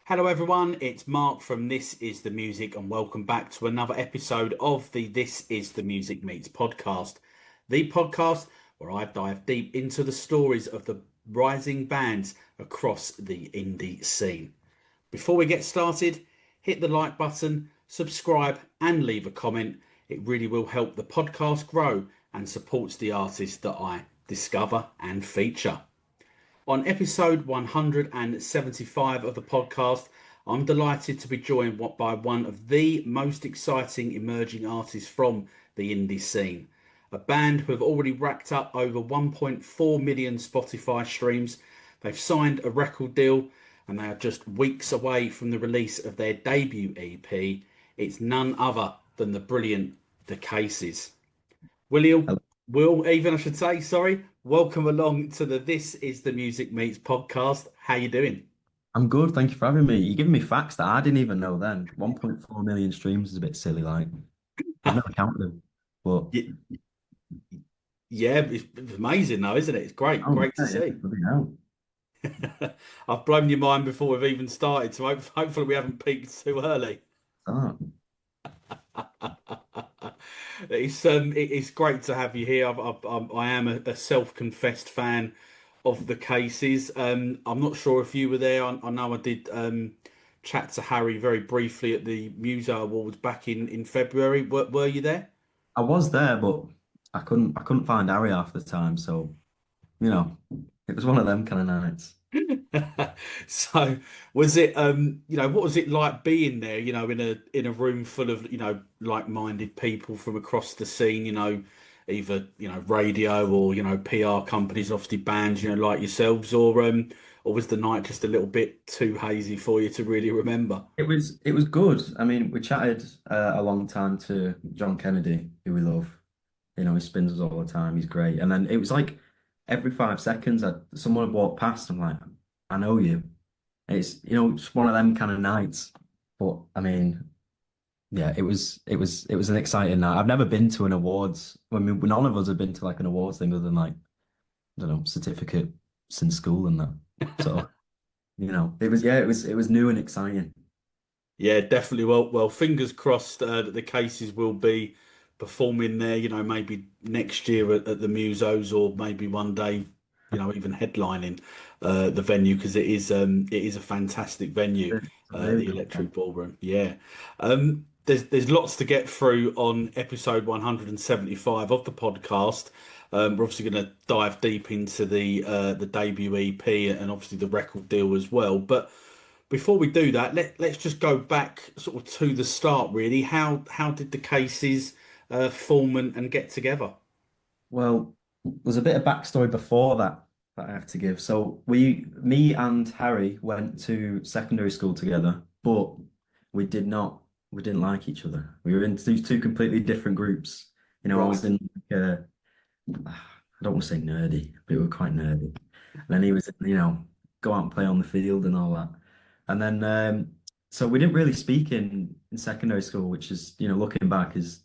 Hello, everyone. It's Mark from This Is the Music, and welcome back to another episode of the This Is the Music Meets Podcast, the podcast where I dive deep into the stories of the rising bands across the indie scene. Before we get started, hit the like button, subscribe, and leave a comment. It really will help the podcast grow and supports the artists that I discover and feature. On episode 175 of the podcast, I'm delighted to be joined by one of the most exciting emerging artists from the indie scene. A band who have already racked up over 1.4 million Spotify streams. They've signed a record deal and they are just weeks away from the release of their debut EP. It's none other than the brilliant The Cases. William, Hello. I should say, sorry. Welcome along to the This Is the Music Meets podcast. How you doing? I'm good. Thank you for having me. You're giving me facts that I didn't even know then. 1.4 million streams is a bit silly, like I've never counted them. But Y- Yeah, it's amazing though, isn't it? It's great, oh great to yeah, yeah, see. bloody hell. I've blown your mind before we've even started, so hopefully we haven't peaked too early. Oh, It's great to have you here. I am a self-confessed fan of the Cases. I'm not sure if you were there. I know I did chat to Harry very briefly at the Muso Awards back in February. Were you there? I was there, but I couldn't find Harry half the time. So, it was one of them kind of nights. So was it what was it like being there, in a room full of, like-minded people from across the scene, either, radio or, PR companies, obviously bands, like yourselves, or was the night just a little bit too hazy for you to really remember? It was good. I mean, we chatted a long time to John Kennedy, who we love. He spins us all the time. He's great. And then it was like every 5 seconds, someone would walk past. I'm like, I know you. It's just one of them kind of nights. But I mean, yeah, it was an exciting night. I've never been to an awards. I mean, none of us have been to like an awards thing other than like, I don't know, certificates in school and that. So, it was new and exciting. Yeah, definitely. Well, fingers crossed that the Cases will be performing there. Maybe next year at the Musos, or maybe one day, even headlining the venue because it is a fantastic venue, It's a really the good one. Electric Ballroom. Yeah. There's lots to get through on episode 175 of the podcast. We're obviously going to dive deep into the debut EP and obviously the record deal as well, but. Before we do that, let's just go back sort of to the start, really. How did the Cases form and get together? Well, there's a bit of backstory before that I have to give. So me and Harry went to secondary school together, but we did not, we didn't like each other. We were in two completely different groups. I Right. was in like I don't want to say nerdy, but we were quite nerdy. And then he was, go out and play on the field and all that. And then, so we didn't really speak in secondary school, which is, looking back is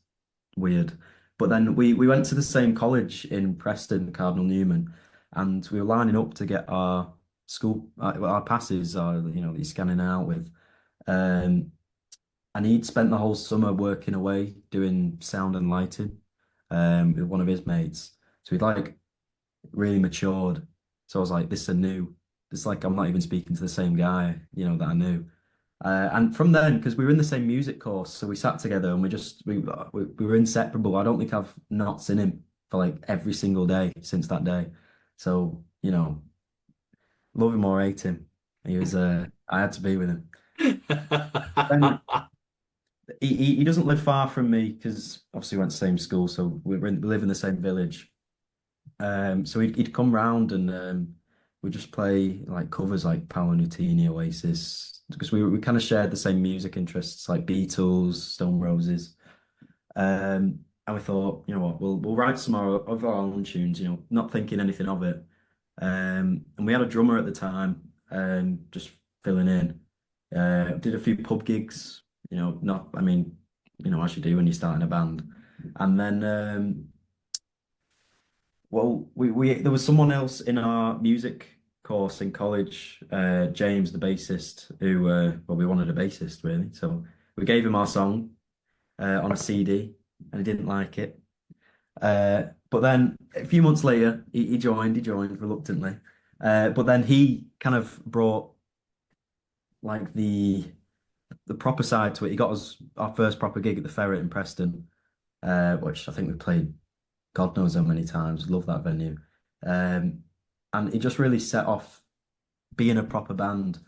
weird. But then we went to the same college in Preston, Cardinal Newman, and we were lining up to get our school our passes, that you're scanning out with. Um, and he'd spent the whole summer working away doing sound and lighting, with one of his mates. So he'd like really matured. So I was like, this is a new. It's like I'm not even speaking to the same guy, that I knew. And from then, because we were in the same music course, so we sat together and we were inseparable. I don't think I've not seen him for like every single day since that day. So, love him or hate him, he was. I had to be with him. And he doesn't live far from me because obviously we went to the same school, so we live in the same village. So he'd come round and we'd just play like covers like Paolo Nutini, Oasis, because we kind of shared the same music interests like Beatles, Stone Roses. And we thought, you know what, we'll write some of our own tunes, not thinking anything of it. And we had a drummer at the time, just filling in. Did a few pub gigs, not, I mean, as you do when you start in a band. And then well, we there was someone else in our music course in college, James, the bassist, who well, we wanted a bassist really, so we gave him our song on a CD, and he didn't like it. But then a few months later, he joined. He joined reluctantly, but then he kind of brought like the proper side to it. He got us our first proper gig at the Ferret in Preston, which I think we played God knows how many times. Love that venue. Um, and it just really set off being a proper band.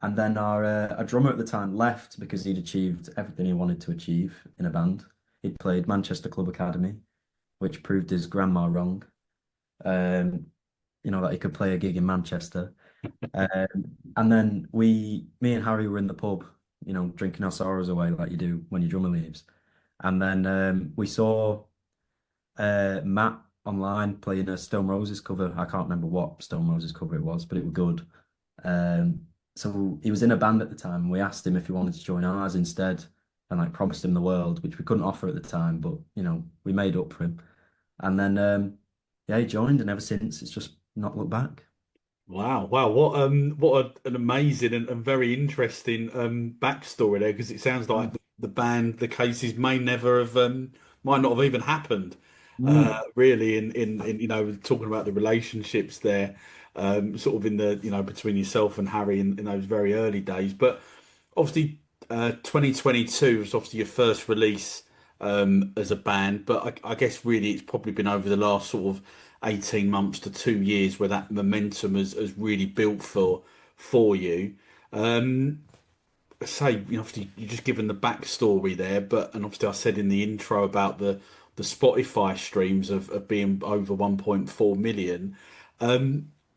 And then our drummer at the time left because he'd achieved everything he wanted to achieve in a band. He'd played Manchester Club Academy, which proved his grandma wrong. Um, that he could play a gig in Manchester. Um, and then me and Harry were in the pub, drinking our sorrows away like you do when your drummer leaves. And then we saw Matt online playing a Stone Roses cover. I can't remember what Stone Roses cover it was, but it was good. So he was in a band at the time. And we asked him if he wanted to join ours instead, and like promised him the world, which we couldn't offer at the time, but we made up for him. And then yeah, he joined, and ever since it's just not looked back. Wow, wow, an amazing and very interesting backstory there, because it sounds like the band, the cases may never have might not have even happened. Mm. Really in talking about the relationships there, sort of in the between yourself and Harry in those very early days. But obviously, 2022 was obviously your first release as a band, but I guess really it's probably been over the last sort of 18 months to 2 years where that momentum has really built for you. Um, Say, obviously you're just given the backstory there, but and obviously I said in the intro about the Spotify streams of being over 1.4 million.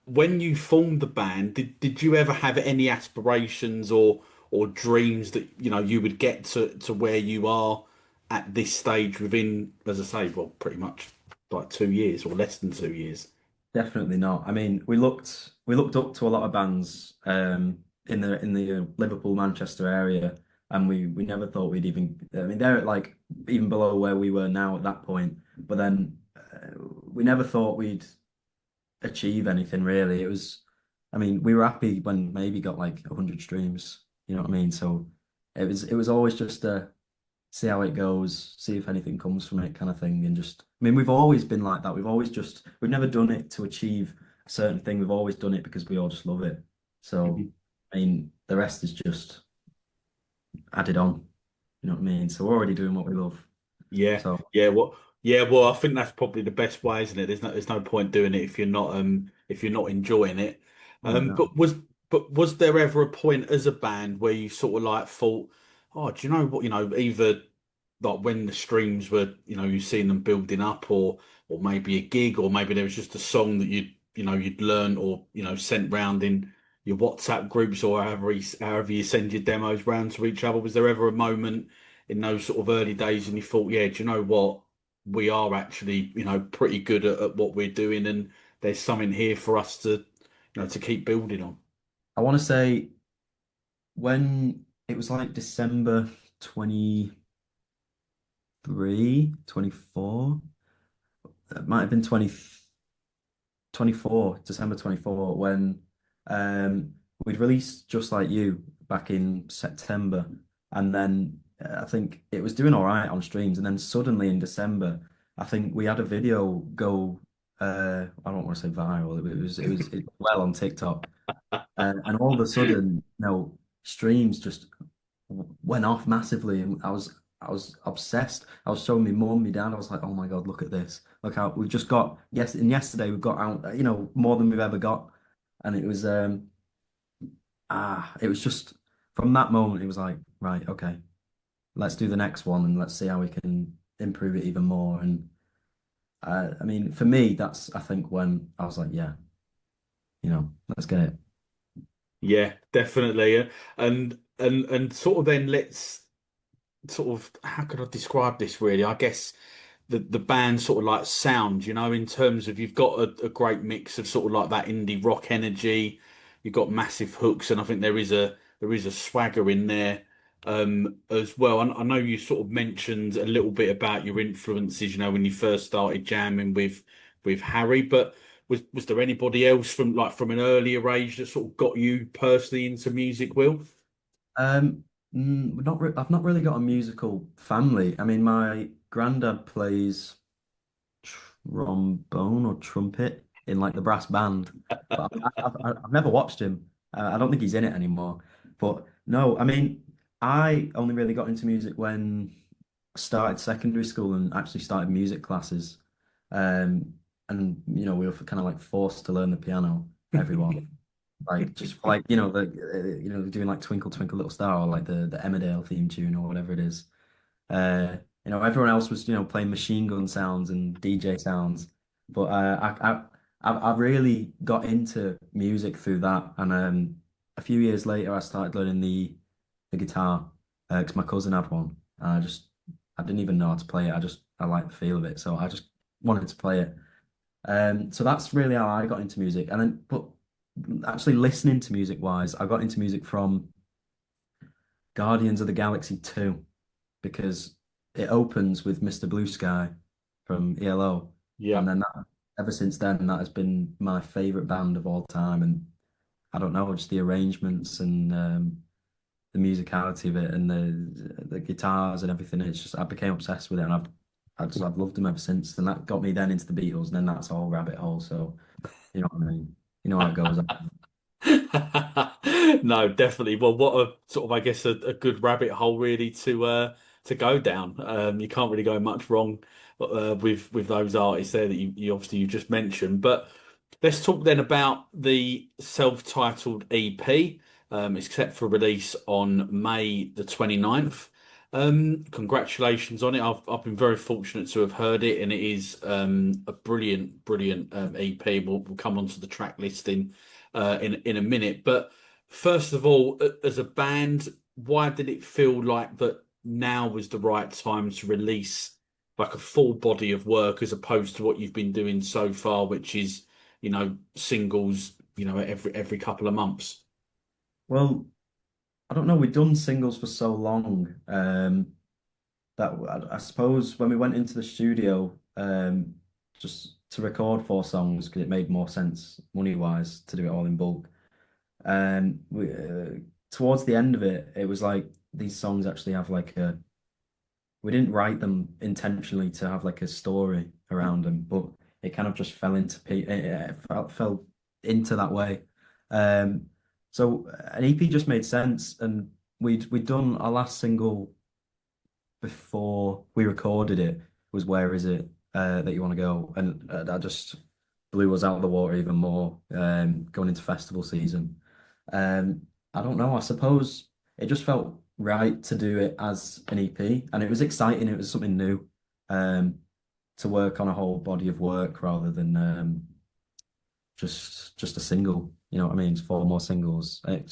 When you formed the band, did you ever have any aspirations or dreams that you would get to where you are at this stage within, as I say, well, pretty much like 2 years or less than 2 years? Definitely not. I mean, we looked up to a lot of bands in the Liverpool, Manchester area, and we never thought we'd even. I mean, they're at like even below where we were now at that point. But then we never thought we'd achieve anything really. I mean, we were happy when maybe got like 100 streams. You know what I mean? So it was always just see how it goes, see if anything comes from it kind of thing. And just, I mean, we've always been like that. We've never done it to achieve a certain thing. We've always done it because we all just love it. So, I mean, the rest is just added on. You know what I mean? So we're already doing what we love. Yeah, So, yeah, well, I think that's probably the best way, isn't it? There's no point doing it if you're not enjoying it. well, exactly. But was there ever a point as a band where you sort of like thought, oh, do you know what, either like when the streams were, you've seen them building up, or maybe a gig, or maybe there was just a song that you'd learned, or sent round in your WhatsApp groups, or however you send your demos round to each other. Was there ever a moment in those sort of early days and you thought, yeah, do you know what? We are actually, pretty good at what we're doing, and there's something here for us to keep building on. I want to say when it was like December 23, 24, it might have been 24, December 24, when we'd released Just Like You back in September. And then I think it was doing all right on streams. And then suddenly in December, I think we had a video go, I don't want to say viral. It was well on TikTok. And all of a sudden, streams just went off massively, and I was obsessed. I was showing my mum, my dad. I was like, "Oh my God, look at this! Look how we've just got yes." And yesterday we've got out, more than we've ever got, and it was just from that moment it was like, right, okay, let's do the next one and let's see how we can improve it even more. And I mean, for me, that's I think when I was like, yeah, let's get it. Yeah, definitely. And sort of then let's sort of, how could I describe this really? I guess the band sort of like sound, in terms of you've got a great mix of sort of like that indie rock energy, you've got massive hooks, and I think there is a swagger in there as well. I know you sort of mentioned a little bit about your influences, when you first started jamming with Harry, but was there anybody else from an earlier age that sort of got you personally into music, Will? Um, not re I've not really got a musical family. I mean, my granddad plays trombone or trumpet in like the brass band, but I've never watched him. I don't think he's in it anymore. But no, I mean, I only really got into music when I started secondary school and actually started music classes. And we were kind of like forced to learn the piano, everyone. Like just for like doing like Twinkle Twinkle Little Star or like the Emmerdale theme tune or whatever it is. Uh, everyone else was playing machine gun sounds and DJ sounds, but I really got into music through that. And a few years later, I started learning the guitar because my cousin had one. And I didn't even know how to play it. I liked the feel of it, so I just wanted to play it. So that's really how I got into music. And then, but actually listening to music wise, I got into music from Guardians of the Galaxy 2 because it opens with Mr. Blue Sky from ELO. Yeah. And then ever since then, that has been my favorite band of all time. And I don't know, just the arrangements and the musicality of it and the guitars and everything. It's just I became obsessed with it, and I've loved them ever since. And that got me then into the Beatles, and then that's all rabbit hole. So you know what I mean? You know how it goes. No, definitely. Well, what a sort of, I guess, a good rabbit hole really to go down. You can't really go much wrong with those artists there that you obviously you just mentioned. But let's talk then about the self-titled EP. It's set for release on May the 29th. Congratulations on it. I've been very fortunate to have heard it, and it is a brilliant EP. We'll come onto the track listing in a minute. But first of all, as a band, why did it feel like that now was the right time to release like a full body of work as opposed to what you've been doing so far, which is, singles, every couple of months? Well, I don't know. We've done singles for so long that I suppose when we went into the studio just to record 4 songs because it made more sense money wise to do it all in bulk. We towards the end of it, it was like these songs actually have like a. We didn't write them intentionally to have like a story around them, but it kind of just fell into fell into that way. Um, so an EP just made sense, and we'd done our last single before we recorded it was Where Is It That You Want to Go, and that just blew us out of the water even more going into festival season. I don't know. I suppose it just felt right to do it as an EP, and it was exciting. It was something new um, to work on a whole body of work rather than just a single. You know what I mean? It's 4 more singles. It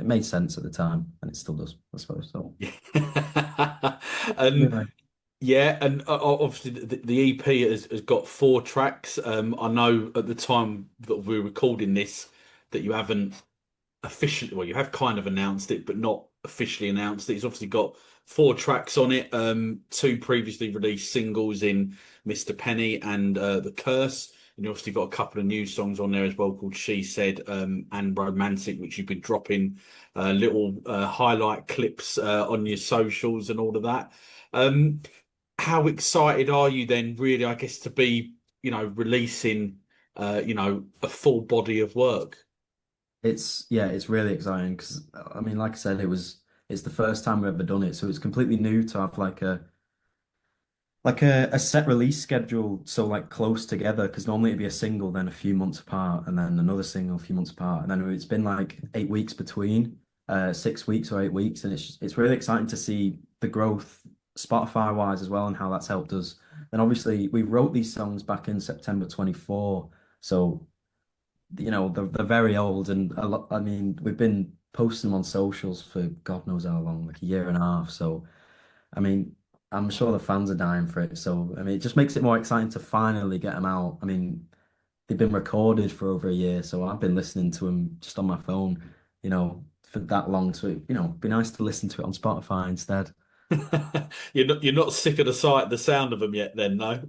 made sense at the time, and it still does, I suppose. So And anyway, yeah, and obviously the EP has got 4 tracks. I know at the time that we were recording this that you haven't officially, well, you have kind of announced it, but not officially announced it. It's obviously got 4 tracks on it. 2 previously released singles in Mr. Penny and The Curse. And you obviously got a couple of new songs on there as well called She Said and Romantic, which you've been dropping little highlight clips on your socials and all of that. Um, how excited are you then, really, I guess, to be, releasing, a full body of work? it's really exciting because I mean, like I said, it's the first time we've ever done it, so it's completely new to have like a set release schedule so like close together because normally it'd be a single then a few months apart and then another single a few months apart and then it's been like 8 weeks between 6 weeks or 8 weeks and it's really exciting to see the growth Spotify wise as well and how that's helped us. And obviously we wrote these songs back in September 24, so they're very old and a lot. I mean, we've been posting them on socials for God knows how long, like a year and a half. So I mean, I'm sure the fans are dying for it. So, I mean, it just makes it more exciting to finally get them out. I mean, they've been recorded for over a year, so I've been listening to them just on my phone, for that long. So, it'd be nice to listen to it on Spotify instead. You're not sick of the sound of them yet, then, no?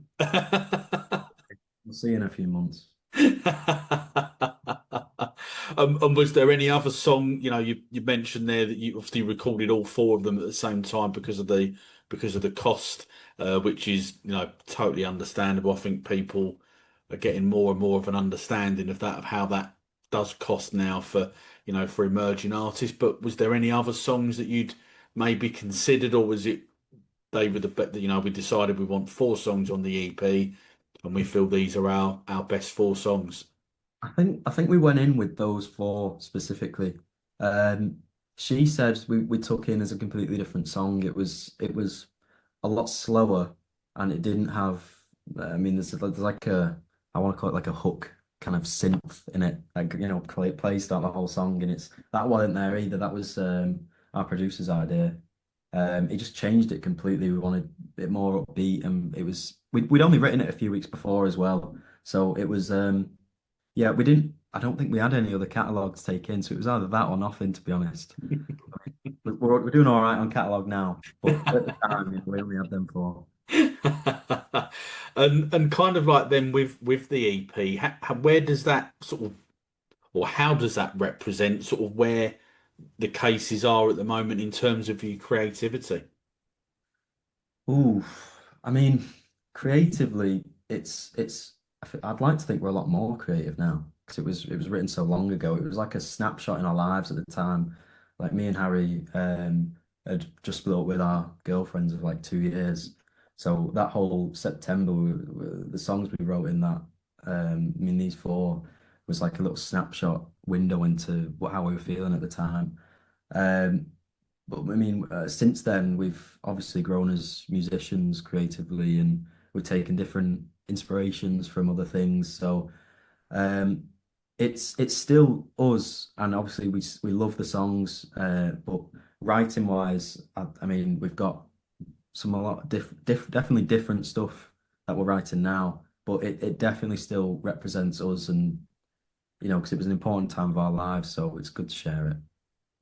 We'll see you in a few months. And was there any other song, you mentioned there that you obviously recorded all four of them at the same time because of the cost, which is, totally understandable. I think people are getting more and more of an understanding of that, of how that does cost now for, for emerging artists. But was there any other songs that you'd maybe considered, or was it they were we decided we want four songs on the EP and we feel these are our best four songs? I think we went in with those four specifically. Um, she said we took in as a completely different song. It was a lot slower, and it didn't have. I mean, there's like I want to call it like a hook kind of synth in it, like plays throughout the whole song, and it's that wasn't there either. That was our producer's idea. He just changed it completely. We wanted it more upbeat, and we'd only written it a few weeks before as well, so it was. Yeah, we didn't. I don't think we had any other catalogs to take in, so it was either that or nothing, to be honest. We're doing all right on catalog now, but at the time, we only had them for. And kind of like then with the EP, where does that sort of, or how does that represent sort of where the cases are at the moment in terms of your creativity? Ooh, I mean, creatively, it's. I'd like to think we're a lot more creative now because it was written so long ago. It was like a snapshot in our lives at the time. Like me and Harry had just split up with our girlfriends of like 2 years. So that whole September, the songs we wrote in that, I mean, these four was like a little snapshot window into how we were feeling at the time. Um, but I mean, since then, we've obviously grown as musicians creatively, and we've taken different inspirations from other things. So um, it's still us, and obviously we love the songs. But writing wise, I mean, we've got a lot of definitely different stuff that we're writing now. But it definitely still represents us, and because it was an important time of our lives, so it's good to share it.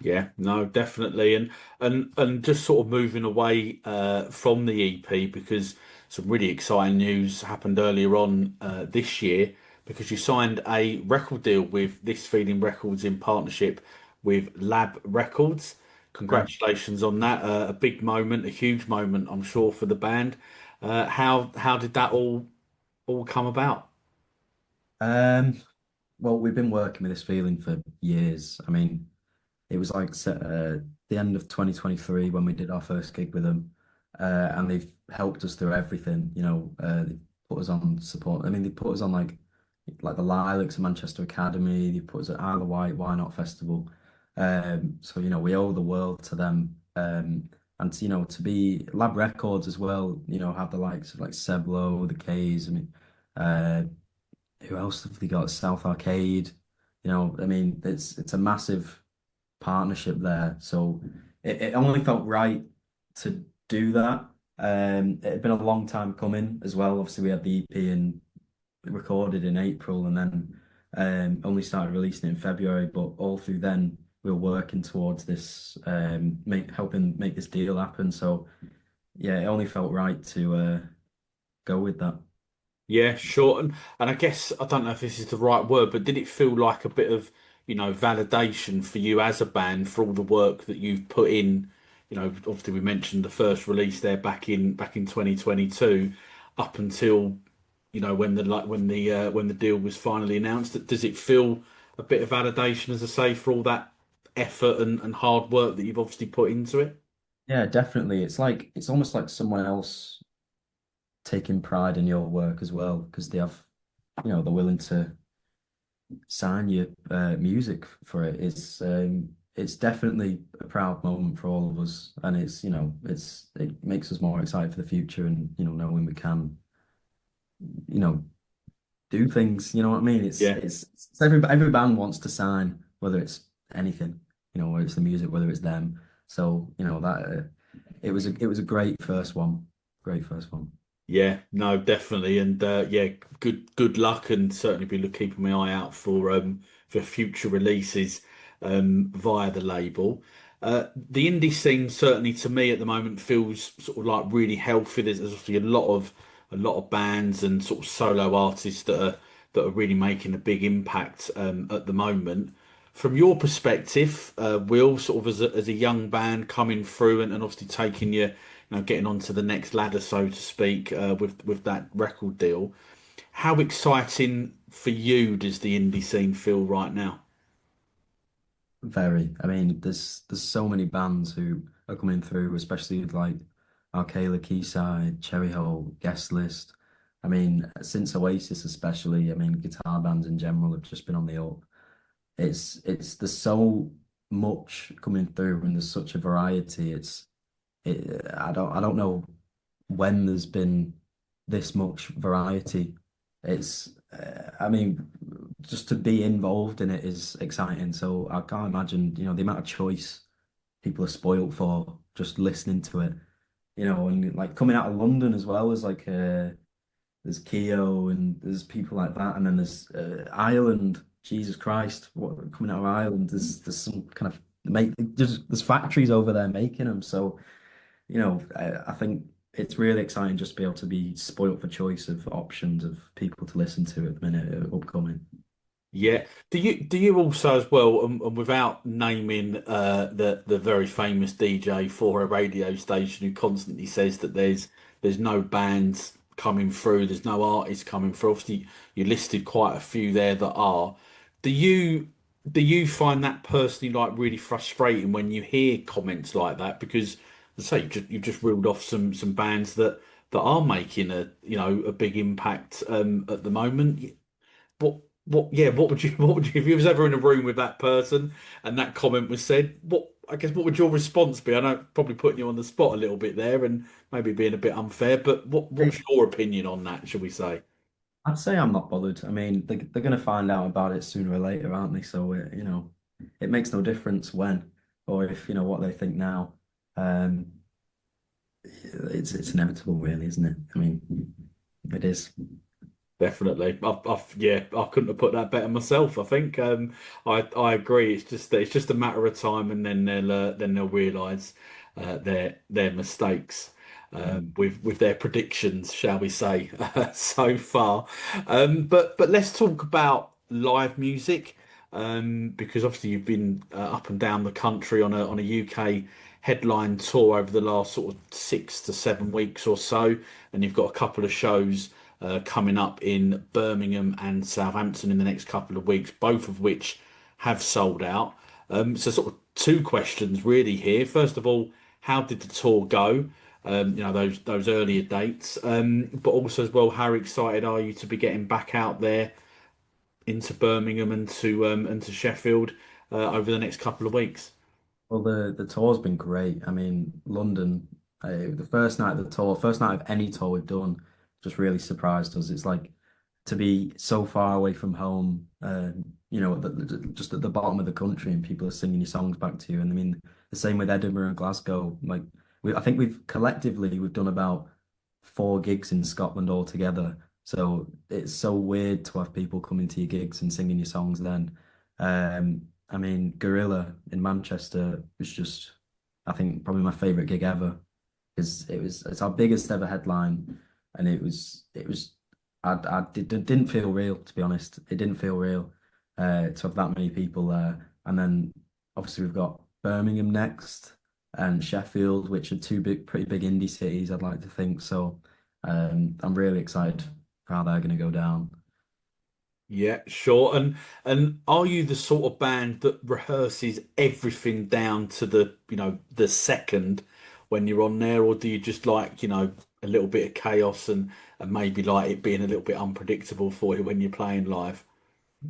Yeah, no, definitely, and just sort of moving away from the EP, because some really exciting news happened earlier on this year, because you signed a record deal with This Feeling Records in partnership with Lab Records. Congratulations on that! A big moment, a huge moment, I'm sure, for the band. How did that all come about? Um, well, we've been working with this feeling for years. I mean, it was like the end of 2023 when we did our first gig with them, and they've helped us through everything. They put us on support. I mean, they put us on like the Lilacs at Manchester Academy. They put us at Isle of Wight Why Not Festival. So we owe the world to them. And to be Lab Records as well. Have the likes of like Seblo, the K's. I mean, uh, who else have they got? South Arcade. I mean, it's a massive partnership there. So it only felt right to do that. It had been a long time coming as well. Obviously, we had the EP and recorded in April, and then only started releasing it in February. But all through then, we were working towards this, helping make this deal happen. So yeah, it only felt right to go with that. Yeah, sure. And I guess I don't know if this is the right word, but did it feel like a bit of, validation for you as a band for all the work that you've put in? Obviously we mentioned the first release there back in 2022, up until, when the deal was finally announced. Does it feel a bit of validation, as I say, for all that effort and hard work that you've obviously put into it? Yeah, definitely. It's almost like someone else taking pride in your work as well because they're willing to sign your music for it. It's definitely a proud moment for all of us, and it makes us more excited for the future, and knowing we can you know do things. You know what I mean? Yeah. It's every band wants to sign, whether it's anything, whether it's the music, whether it's them. So that it was a great first one, great first one. Yeah, no, definitely, and yeah, good luck, and certainly be keeping my eye out for future releases via the label. The indie scene certainly to me at the moment feels sort of like really healthy. There's obviously a lot of bands and sort of solo artists that are really making a big impact at the moment. From your perspective, Will, sort of as a young band coming through and obviously taking getting onto the next ladder, so to speak, with that record deal. How exciting for you does the indie scene feel right now? Very. I mean, there's so many bands who are coming through, especially with like Arcala, Quayside, Cherry Hole, Guest List. I mean, since Oasis especially, I mean, guitar bands in general have just been on the up. It's there's so much coming through and there's such a variety. I don't know when there's been this much variety. I mean, just to be involved in it is exciting. So I can't imagine, the amount of choice people are spoiled for just listening to it, and like coming out of London as well as like there's Keo and there's people like that, and then there's Ireland. Jesus Christ, what coming out of Ireland? There's some kind of there's factories over there making them. So I think it's really exciting just to be able to be spoilt for choice of options of people to listen to at the minute upcoming. Yeah. Do you also as well, and without naming the very famous DJ for a radio station who constantly says that there's no bands coming through, there's no artists coming through. Obviously, you listed quite a few there that are. Do you do you find that personally like really frustrating when you hear comments like that? Because as I say, you've just reeled off some bands that are making a big impact at the moment. What what would you what would you if you was ever in a room with that person and that comment was said, what would your response be? I know probably putting you on the spot a little bit there and maybe being a bit unfair, but what's your opinion on that, shall we say? I'd say I'm not bothered. I mean, they're going to find out about it sooner or later, aren't they? So, it makes no difference when or if, what they think now. Um, it's inevitable, really, isn't it? I mean, it is. Definitely. Yeah, I couldn't have put that better myself. I think I agree. It's just a matter of time, and then they'll realise their mistakes with their predictions, shall we say, so far. But let's talk about live music because obviously you've been up and down the country on a UK headline tour over the last sort of 6 to 7 weeks or so, and you've got a couple of shows coming up in Birmingham and Southampton in the next couple of weeks, both of which have sold out. So, sort of two questions really here. First of all, how did the tour go? Those earlier dates, but also as well, how excited are you to be getting back out there into Birmingham and to Sheffield over the next couple of weeks? Well, the tour's been great. I mean, London, the first night of the tour, first night of any tour we've done, just really surprised us. It's like to be so far away from home, just at the bottom of the country, and people are singing your songs back to you. And I mean, the same with Edinburgh and Glasgow. Like, I think we've done about 4 gigs in Scotland altogether. So it's so weird to have people coming to your gigs and singing your songs then. I mean, Gorilla in Manchester was just, I think, probably my favorite gig ever because it's our biggest ever headline, and didn't feel real, to be honest. It didn't feel real to have that many people there, and then obviously we've got Birmingham next and Sheffield, which are pretty big indie cities, I'd like to think. So I'm really excited for how they're going to go down. Yeah, sure. And are you the sort of band that rehearses everything down to the second when you're on there, or do you just like, a little bit of chaos and maybe like it being a little bit unpredictable for you when you're playing live?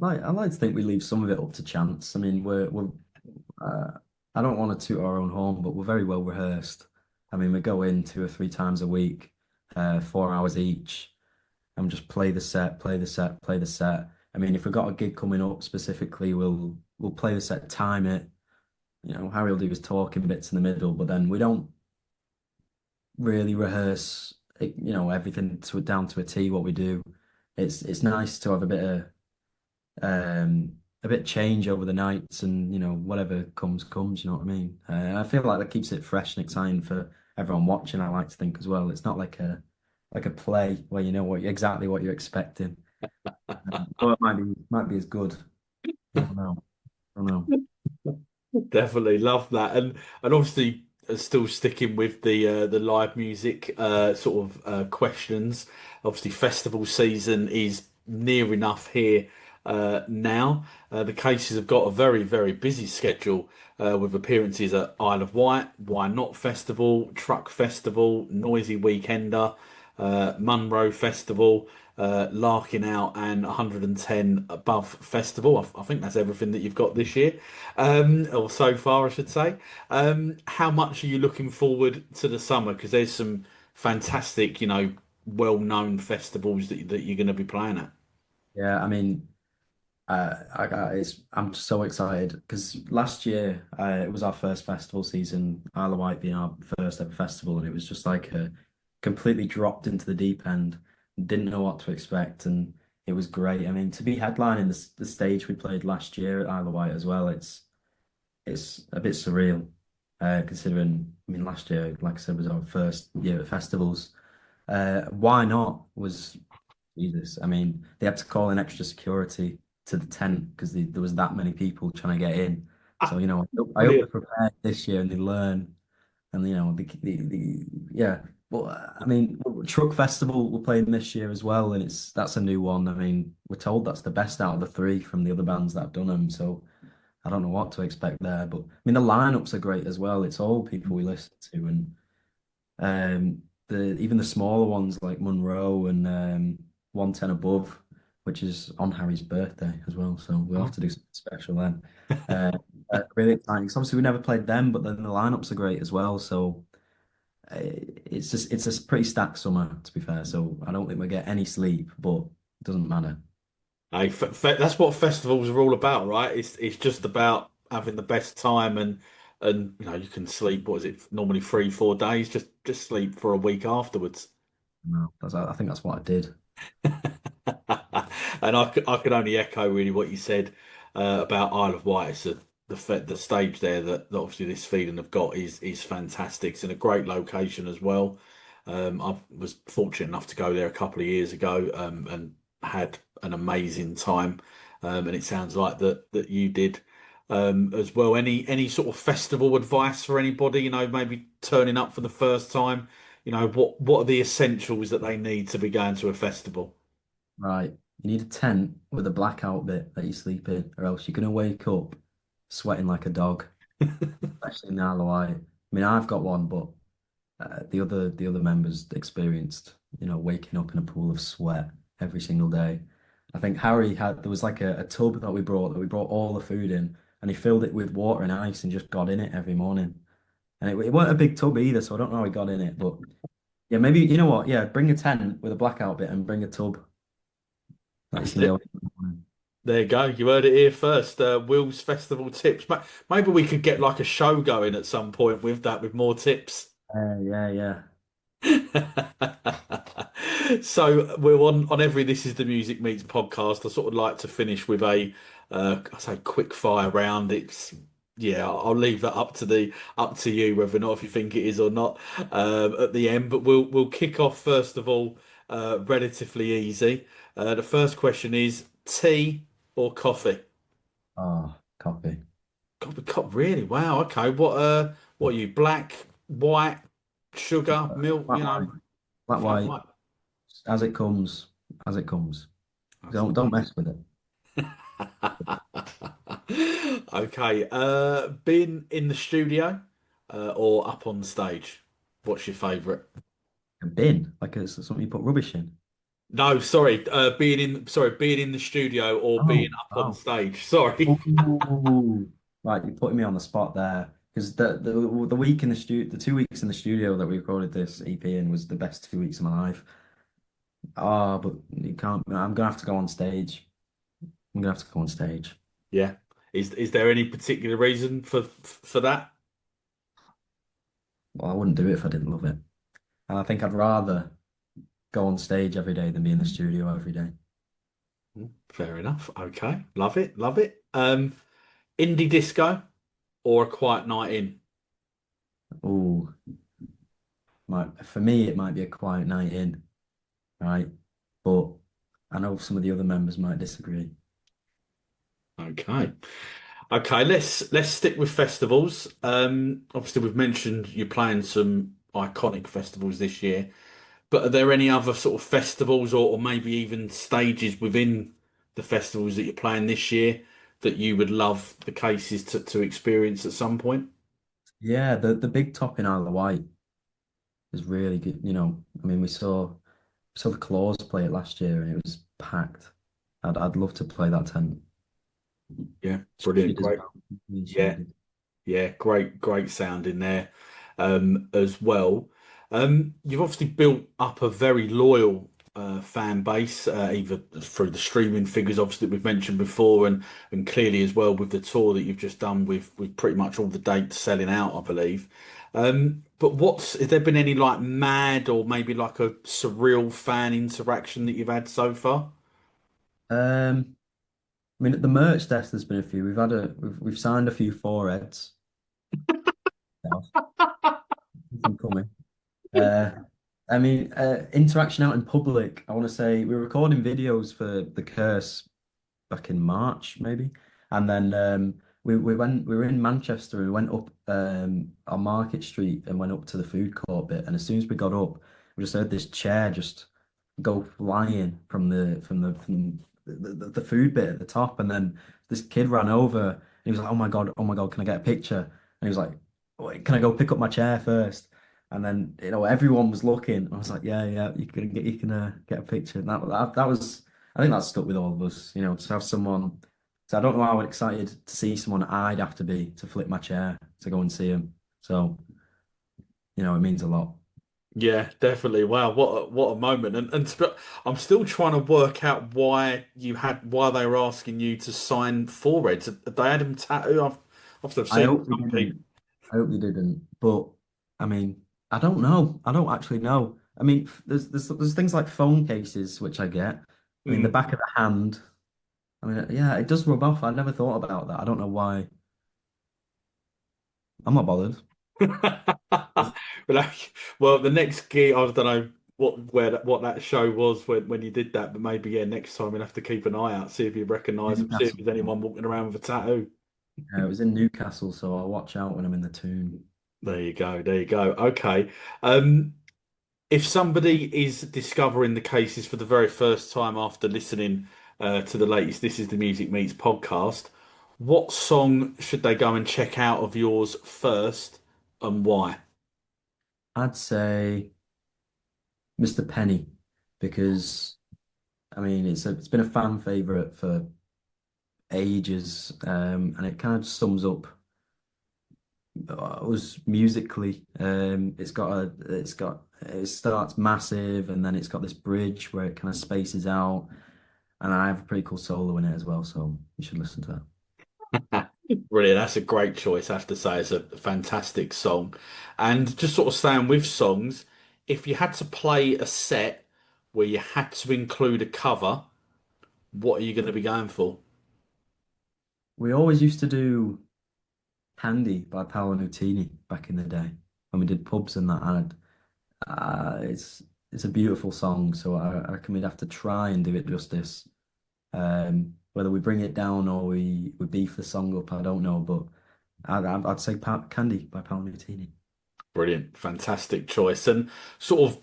I like to think we leave some of it up to chance. I mean, uh, I don't want to toot our own horn, but we're very well rehearsed. I mean, we go in 2 or 3 times a week, 4 hours each, and just play the set, play the set, play the set. I mean, if we've got a gig coming up specifically, we'll play the set, time it. Harry will do his talking bits in the middle, but then we don't really rehearse, everything down to a T what we do. It's nice to have a bit change over the nights, and whatever comes. You know what I mean? I feel like that keeps it fresh and exciting for everyone watching. I like to think as well. It's not like a play where you know exactly what you're expecting. Or it might be as good. I don't know. I don't know. Definitely love that, and obviously still sticking with the live music sort of questions. Obviously, festival season is near enough here now. The Cases have got a very busy schedule with appearances at Isle of Wight, Why Not Festival, Truck Festival, Noisy Weekender, Munro Festival, Larking Out, and 110 Above Festival. I think that's everything that you've got this year, or so far, I should say. How much are you looking forward to the summer? Because there's some fantastic, well-known festivals that you're going to be playing at. Yeah, I mean, I'm so excited because last year it was our first festival season, Isle of Wight being our first ever festival, and it was just like completely dropped into the deep end. Didn't know what to expect, and it was great. I mean, to be headlining the stage we played last year at Isle of Wight as well, it's a bit surreal, considering. I mean, last year, like I said, was our first year at festivals. Why not was Jesus. I mean, they had to call in extra security to the tent because there was that many people trying to get in. So, I hope they're Brilliant. prepared this year and they learn. And, yeah. But I mean, Truck Festival we're playing this year as well, and that's a new one. I mean, we're told that's the best out of the three from the other bands that have done them. So I don't know what to expect there. But I mean, the lineups are great as well. It's all people we listen to, and the even the smaller ones like Monroe and 110 Above, which is on Harry's birthday as well. So we'll have Oh, to do something special then. Uh, really exciting. 'Cause obviously we never played them, but then the lineups are great as well. So it's a pretty stacked summer to be fair. So I don't think we'll get any sleep, but it doesn't matter. hey, that's what festivals are all about, right? It's just about having the best time, and you can sleep. What is it? Normally 3-4 days. Just sleep for a week afterwards. No, I think that's what I did. And I could only echo really what you said about Isle of Wight. It's the stage there that obviously this feeling have got is fantastic. It's in a great location as well. I was fortunate enough to go there a couple of years ago and had an amazing time. And it sounds like that you did as well. Any sort of festival advice for anybody? Maybe turning up for the first time. What are the essentials that they need to be going to a festival? Right. You need a tent with a blackout bit that you sleep in, or else you're gonna wake up sweating like a dog, especially in the Isle of Wight. I mean, I've got one, but the other members experienced, waking up in a pool of sweat every single day. I think Harry there was like a tub that we brought all the food in, and he filled it with water and ice and just got in it every morning. And it wasn't a big tub either, so I don't know how he got in it, but yeah, maybe you know what? Yeah, bring a tent with a blackout bit and bring a tub that you That's can it. go in. There you go. You heard it here first. Will's festival tips. Maybe we could get like a show going at some point with that, with more tips. Yeah, yeah. So we're on every This Is the Music Meets podcast. I sort of like to finish with I say quick fire round. It's yeah, I'll leave that up to you whether or not if you think it is or not at the end. But we'll kick off first of all relatively easy. The first question is tea or coffee? Oh, coffee. Really? Wow. Okay. What are you? Black, white, sugar, milk? Black white. Black Flat white. white. As it comes. As it comes. That's Don't mess with it. it. Okay. Being in the studio, or up on stage? What's your favourite? A bin, like it's something you put rubbish in. No, sorry. Being in the studio or being Oh, up on oh. stage. Sorry. Ooh. Right, you're putting me on the spot there. Because the week in the the 2 weeks in the studio that we recorded this EP in was the best 2 weeks of my life. Oh, but you can't. I'm gonna have to go on stage. I'm gonna have to go on stage. Yeah. Is there any particular reason for that? Well, I wouldn't do it if I didn't love it. And I think I'd rather go on stage every day than be in the studio every day. Fair enough. Okay. Love it. Love it. Indie disco or a quiet night in? Oh, for me, it might be a quiet night in, right? But I know some of the other members might disagree. Okay. Okay, let's stick with festivals. Obviously we've mentioned you're playing some iconic festivals this year, but are there any other sort of festivals or maybe even stages within the festivals that you're playing this year that you would love the cases to experience at some point? Yeah, the big top in Isle of Wight is really good. I mean, we saw the Claws play it last year and it was packed. I'd love to play that tent. Yeah, She brilliant. does Great. well. She Yeah. did. Yeah, great sound in there as well. You've obviously built up a very loyal fan base, either through the streaming figures, obviously that we've mentioned before, and clearly as well with the tour that you've just done with pretty much all the dates selling out, I believe. But has there been any like mad or maybe like a surreal fan interaction that you've had so far? Um, I mean, at the merch desk, there's been a few. We've signed a few foreheads. Yeah, nothing coming. Uh, I mean, interaction out in public. I want to say we're recording videos for the Curse back in March, maybe. And then we were in Manchester and we went up on Market Street and went up to the food court bit. And as soon as we got up, we just heard this chair just go flying from the food bit at the top. And then this kid ran over and he was like, oh my God, can I get a picture? And he was like, "Wait, can I go pick up my chair first?" And then everyone was looking. I was like, yeah, you can get a picture. And that was I think that stuck with all of us, to have someone. So I don't know how excited to see someone I'd have to be to flip my chair to go and see him. So, it means a lot. Yeah, definitely. Wow, what a moment. I'm still trying to work out why they were asking you to sign foreheads. They had them tattoo. I've I seen hope they some people. didn't. I hope they didn't. But I mean, I don't know. I don't actually know. I mean, there's things like phone cases which I get. I mean, the Mm. back of the hand. I mean, yeah, it does rub off. I never thought about that. I don't know why. I'm not bothered. But well, the next gig, I don't know what that show was when you did that, but maybe yeah, next time we'll have to keep an eye out, see if you recognise them, see if Newcastle. there's anyone walking around with a tattoo. It was in Newcastle, so I'll watch out when I'm in the tune. There you go, there you go. Okay. Um, if somebody is discovering the cases for the very first time after listening to the latest This is the Music Meets podcast, what song should they go and check out of yours first and why? I'd say Mr. Penny because I mean it's been a fan favorite for ages, and it kind of sums up us musically. It starts massive and then it's got this bridge where it kind of spaces out, and I have a pretty cool solo in it as well, so you should listen to that. Brilliant. That's a great choice, I have to say. It's a fantastic song. And just sort of staying with songs, if you had to play a set where you had to include a cover, what are you going to be going for? We always used to do Candy by Paolo Nutini back in the day when we did pubs and that. And it's a beautiful song, so I reckon we'd have to try and do it justice. Whether we bring it down or we beef the song up, I don't know, but I'd say Candy by Paolo Nutini. Brilliant. Fantastic choice. And sort of,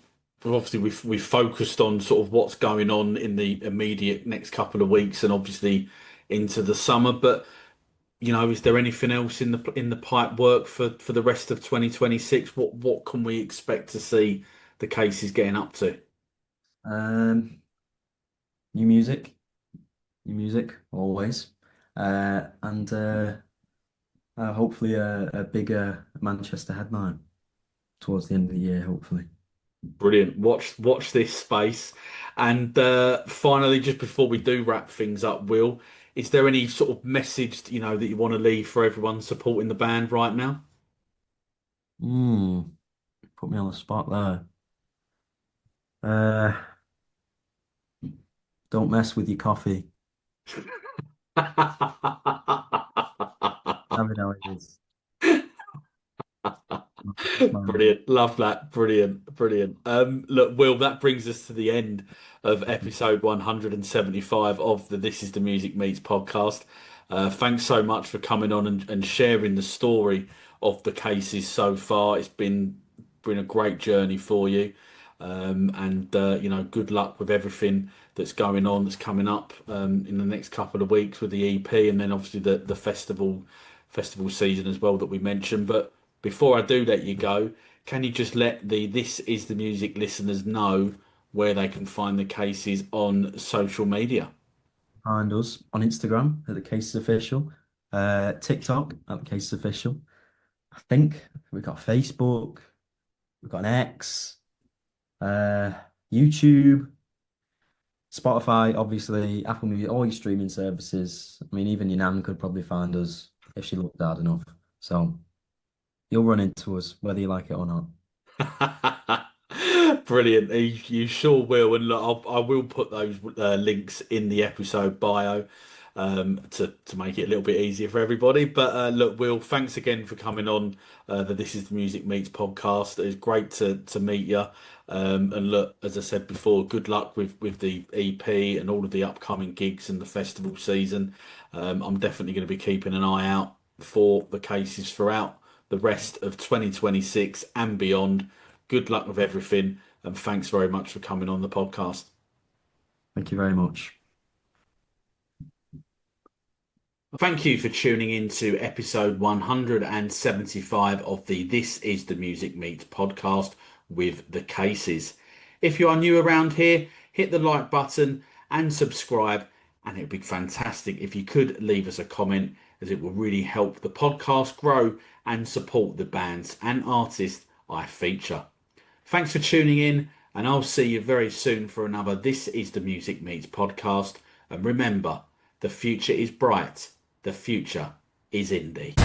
obviously, we've focused on sort of what's going on in the immediate next couple of weeks and obviously into the summer. But, is there anything else in the pipe work for the rest of 2026? What can we expect to see the cases getting up to? Um, new music, new music, always, and hopefully a bigger Manchester headline towards the end of the year, hopefully. Brilliant. Watch this space. And finally, just before we do wrap things up, Will, is there any sort of message, that you want to leave for everyone supporting the band right now? Hmm, put me on the spot there. Uh, don't mess with your coffee. Have it how it is. Smile. Brilliant. Love that. Brilliant. Brilliant. Look, Will, that brings us to the end of episode 175 of the This Is the Music Meets podcast. Thanks so much for coming on and sharing the story of the cases so far. It's been a great journey for you. And good luck with everything that's going on, that's coming up in the next couple of weeks with the EP, and then obviously the festival season as well that we mentioned. But before I do let you go, can you just let the This Is the Music listeners know where they can find the cases on social media? Find us on Instagram at the Cases Official, TikTok at the Cases Official. I think we've got Facebook, we've got an X, uh, YouTube, Spotify, obviously, Apple Music, all your streaming services. I mean, even your nan could probably find us if she looked hard enough. So you'll run into us whether you like it or not. Brilliant. You sure will. And look, I will put those links in the episode bio to make it a little bit easier for everybody. But look, Will, thanks again for coming on the This Is the Music Meets podcast. It's great to meet you. And look, as I said before, good luck with the EP and all of the upcoming gigs and the festival season. I'm definitely going to be keeping an eye out for the cases throughout the rest of 2026 and beyond. Good luck with everything, and thanks very much for coming on the podcast. Thank you very much. Thank you for tuning in to episode 175 of the This Is the Music Meets podcast with the cases. If you are new around here, hit the like button and subscribe, and it would be fantastic if you could leave us a comment, as it will really help the podcast grow and support the bands and artists I feature. Thanks for tuning in, and I'll see you very soon for another This Is the Music Meets podcast. And remember, the future is bright. The future is indie.